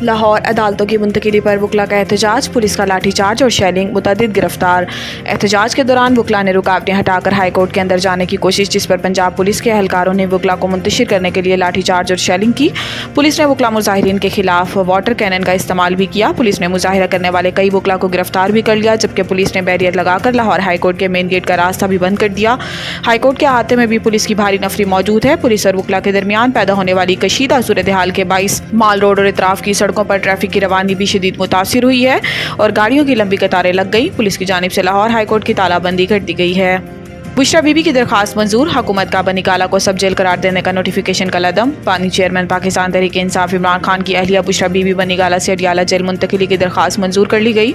लाहौर अदालतों की मुंतकिली पर वकला का एहतजाज, पुलिस का लाठीचार्ज और शेलिंग, मुतअद्दिद गिरफ्तार। एहतजाज के दौरान वकला ने रुकावटें हटाकर हाई कोर्ट के अंदर जाने की कोशिश, जिस पर पंजाब पुलिस के एहलकारों ने वकला को मुंतशिर करने के लिए लाठीचार्ज और शेलिंग की। पुलिस ने वकला मुजाहिरीन के खिलाफ वाटर कैनन का इस्तेमाल भी किया। पुलिस ने मुजाहिरा करने वाले कई वकला को गिरफ्तार भी कर लिया, जबकि पुलिस ने बैरियर लगाकर लाहौर हाई कोर्ट के मेन गेट का रास्ता भी बंद कर दिया। हाई कोर्ट के अहाते में भी पुलिस की भारी नफरी मौजूद है। पुलिस और वकला के दरमियान पैदा होने वाली कशीदा सूरत हाल के बाइस माल रोड और इतराफ की सड़कों पर ट्रैफिक की रवानी भी शदीद मुतासिर हुई है और गाड़ियों की लंबी कतारें लग गई। पुलिस की जानिब से लाहौर हाई कोर्ट की तालाबंदी कर दी गई है। बुशरा बीबी की दरखास्त मंजूर, हुकूमत का बनी काला को सब जेल करार देने का नोटिफिकेशन का लदम। पानी चेयरमैन पाकिस्तान तहरीक इंसाफ इमरान खान की अहलिया बुशरा बीबी बनी काला से अडियाला जेल मुंतकिली की दरखास्त मंजूर कर ली गई।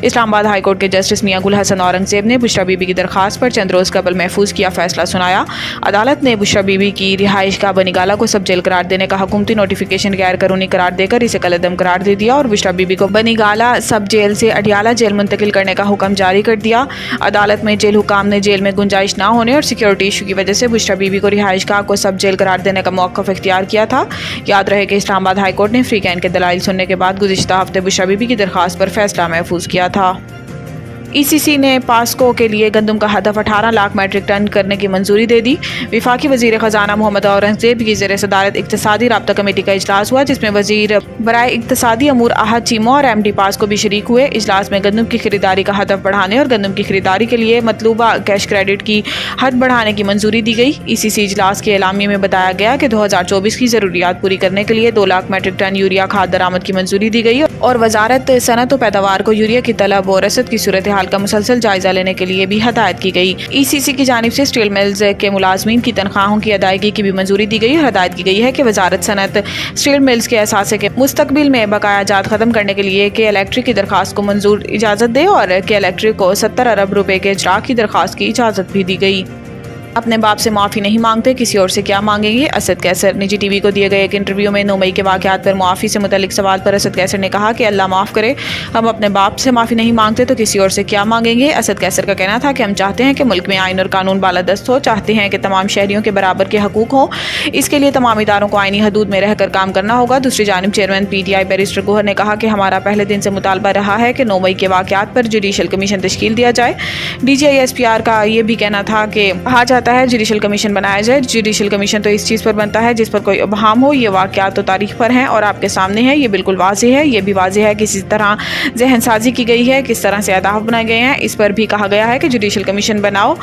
इस्लामाबाद हाई कोर्ट के जस्टिस मियां गुल हसन औरंगजेब ने बुशरा बीबी की दरखास्त पर चंद रोज़ कबल महफूज किया फैसला सुनाया। अदालत ने बुशरा बीबी की रिहाइश का बनी काला को सब जेल करार देने का हुकूमती नोटिफिकेशन गैर कानूनी करार देकर इसे कलदम करार दे दिया और बुशरा बीबी को बनी काला सब जेल से अडियाला जेल मुंतकिल करने का हुक्म जारी कर दिया। अदालत में जेल हुकाम ने जेल में गुंजाइश न होने और सिक्योरिटी इशू की वजह से बुशरा बीबी को रिहाइश गाह को सब जेल करार देने का मौक़िफ़ इख्तियार किया था। याद रहे कि इस्लामाबाद हाई कोर्ट ने फ्री कैन के दलाइल सुनने के बाद गुज़िश्ता हफ्ते बुशरा बीबी की दरखास्त पर फैसला महफूज किया था। ECC ने पास्को के लिए गंदम का हदफ 18 लाख मैट्रिक टन करने की मंजूरी दे दी। विफाकी वज़ीर ख़जाना मोहम्मद औरंगजेब की ज़ेर सदारत इक़्तिसादी राब्ता कमेटी का इजलास हुआ, जिसमें वज़ीर बराए इक़्तिसादी अमूर आहद चीमो और MD पास्को भी शरीक हुए। इजलास में गंदम की खरीदारी का हदफ बढ़ाने और गंदम की खरीदारी के लिए मतलूबा कैश क्रेडिट की हद बढ़ाने की मंजूरी दी गई। ECC इजलास के एलामिया में बताया गया कि 2024 की ज़रूरियात पूरी करने के लिए 2 लाख मैट्रिक टन यूरिया खाद दरामद की मंजूरी दी गई और वजारत सनत व पैदावार को यूरिया की तलब और रसद की सूरत हाल का मुसलसल जायजा लेने के लिए भी हदायत की गई। ECC की जानिब से स्टील मिल्स के मुलाजमीन की तनख्वाहों की अदायगी की भी मंजूरी दी गई और हदायत की गई है कि वजारत सनत स्टील मिल्स के असासे के मुस्तकबिल में बकाया जात खत्म करने के लिए के इलेक्ट्रिक की दरखास्त को मंजूर इजाज़त दे और के इलेक्ट्रिक को 70 अरब रुपए के इजरा की दरखास्त की इजाज़त भी दी गई। अपने बाप से माफ़ी नहीं मांगते, किसी और से क्या मांगेंगे? असद कैसर। निजी TV को दिए गए एक इंटरव्यू में 9 मई के वाक़यात पर मुआफ़ी से मुतल्लिक सवाल पर असद कैसर ने कहा कि अल्लाह माफ़ करे, हम अपने बाप से माफ़ी नहीं मांगते तो किसी और से क्या मांगेंगे। असद कैसर का कहना था कि हम चाहते हैं कि मुल्क में आइन और कानून बालादस्त हो, चाहते हैं कि तमाम शहरियों के बराबर के हकूक़ हों। इसके लिए तमाम इदारों को आइनी हदूद में रहकर काम करना होगा। दूसरी जानिब चेयरमैन PTI बैरिस्टर गोहर ने कहा कि हमारा पहले दिन से मुतालबा रहा है कि 9 मई के वाक़यात पर जुडिशल कमीशन तश्कील दिया जाए। DGI SPR का ये भी कहना था कि कहा जाता है जुडिशल कमीशन बनाया जाए। जुडिशल कमीशन तो इस चीज़ पर बनता है जिस पर कोई अबहाम हो। ये वाक़यात तो तारीख पर हैं और आपके सामने है, ये बिल्कुल वाज़ेह है। ये भी वाज़ेह है किस तरह जहन साजी की गई है, किस तरह से अहदाफ बनाए गए हैं। इस पर भी कहा गया है कि जुडिशल कमीशन बनाओ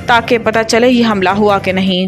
ताकि पता चले ये हमला हुआ कि नहीं।